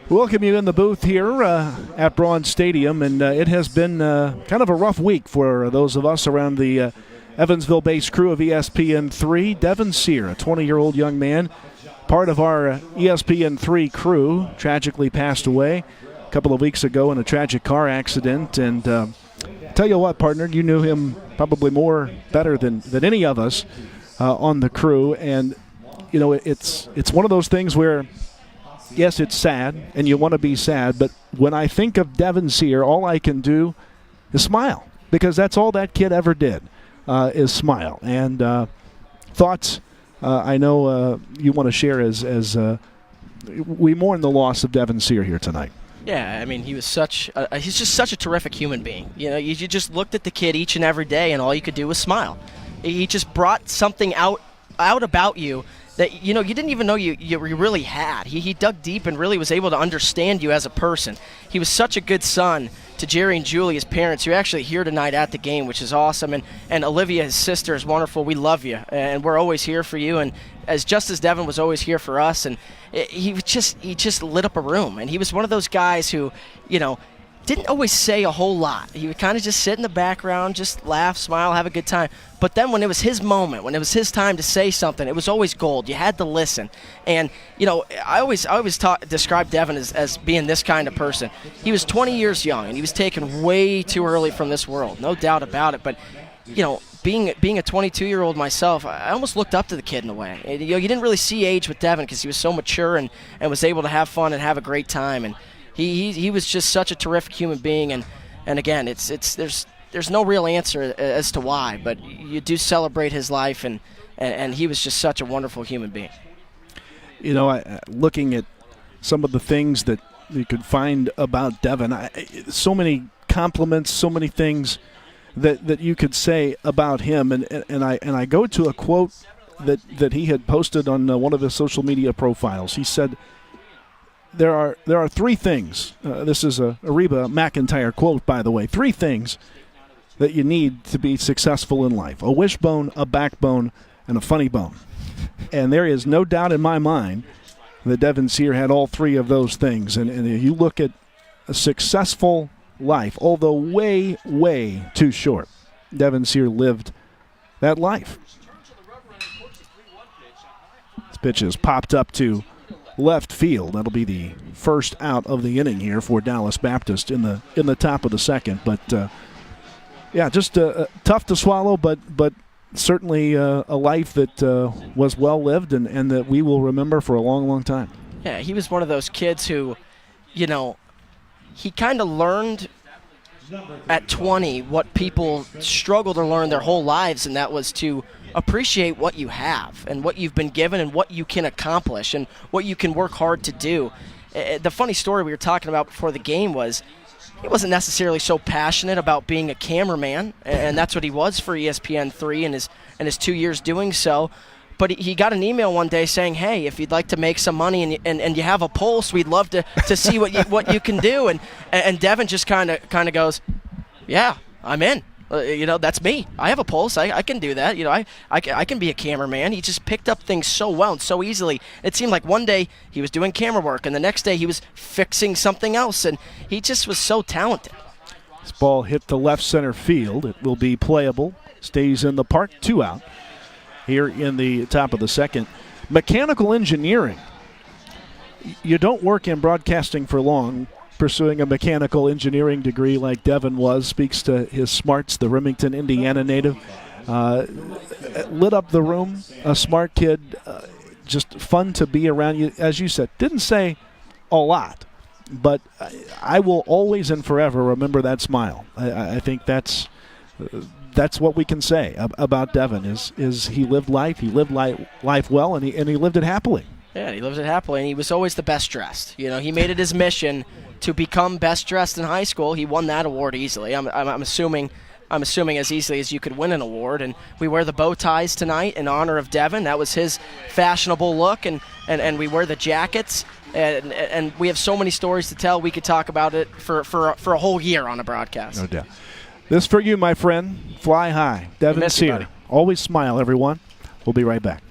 Welcome you in the booth here at Braun Stadium, and it has been kind of a rough week for those of us around the Evansville-based crew of ESPN3. Devin Sear, a 20-year-old young man, part of our ESPN3 crew, tragically passed away a couple of weeks ago in a tragic car accident. And tell you what, partner, you knew him probably better than any of us on the crew. And, you know, it's one of those things where, yes, it's sad, and you want to be sad, but when I think of Devin Sear, all I can do is smile, because that's all that kid ever did, is smile. And thoughts I know you want to share as we mourn the loss of Devin Sear here tonight. Yeah, I mean, he was he's just such a terrific human being. You know, you just looked at the kid each and every day, and all you could do was smile. He just brought something out about you that, you know, you didn't even know you really had. He dug deep and really was able to understand you as a person. He was such a good son to Jerry and Julie, his parents, who are actually here tonight at the game, which is awesome. And Olivia, his sister, is wonderful. We love you, and we're always here for you. And just as Devin was always here for us, and he just lit up a room. And he was one of those guys who, you know, didn't always say a whole lot. He would kind of just sit in the background, just laugh, smile, have a good time. But then when it was his moment, when it was his time to say something, it was always gold. You had to listen. And, you know, I always describe Devin as being this kind of person. He was 20 years young, and he was taken way too early from this world, no doubt about it. But, you know, being a 22-year-old myself, I almost looked up to the kid in a way. And, you know, you didn't really see age with Devin because he was so mature and was able to have fun and have a great time. And he was just such a terrific human being, and again, there's no real answer as to why, but you do celebrate his life, and he was just such a wonderful human being. You know, looking at some of the things that you could find about Devin, so many compliments, so many things that you could say about him, and I go to a quote that he had posted on one of his social media profiles. He said, There are three things. This is a Reba McEntire quote, by the way. Three things that you need to be successful in life: a wishbone, a backbone, and a funny bone. And there is no doubt in my mind that Devin Sear had all three of those things. And if you look at a successful life, although way, way too short, Devin Sear lived that life. This pitch is popped up to left field. That'll be the first out of the inning here for Dallas Baptist in the top of the second. But yeah, just tough to swallow, but certainly a life that was well lived and that we will remember for a long, long time. Yeah, he was one of those kids who, you know, he kind of learned at 20 what people struggle to learn their whole lives, and that was to appreciate what you have and what you've been given and what you can accomplish and what you can work hard to do. The funny story we were talking about before the game was he wasn't necessarily so passionate about being a cameraman, and that's what he was for ESPN3 in his 2 years doing so. But he got an email one day saying, "Hey, if you'd like to make some money and you have a pulse, we'd love to see what you can do." And Devin just kind of goes, "Yeah, I'm in. You know, that's me. I have a pulse. I can do that. You know, I can be a cameraman." He just picked up things so well and so easily. It seemed like one day he was doing camera work, and the next day he was fixing something else, and he just was so talented. This ball hit to left center field. It will be playable. Stays in the park. 2 out here in the top of the second. Mechanical engineering. You don't work in broadcasting for long. Pursuing a mechanical engineering degree like Devin was speaks to his smarts. The Remington, Indiana native lit up the room. A smart kid, just fun to be around. You, as you said, didn't say a lot, but I will always and forever remember that smile. I think that's what we can say about Devin. Is he lived life? He lived life well, and he lived it happily. Yeah, he lived it happily, and he was always the best dressed. You know, he made it his mission to become best dressed in high school. He won that award easily. I'm assuming as easily as you could win an award. And we wear the bow ties tonight in honor of Devin. That was his fashionable look, and we wear the jackets. And we have so many stories to tell. We could talk about it for a whole year on a broadcast. No doubt. This for you, my friend. Fly high. Devin Sear. Always smile, everyone. We'll be right back.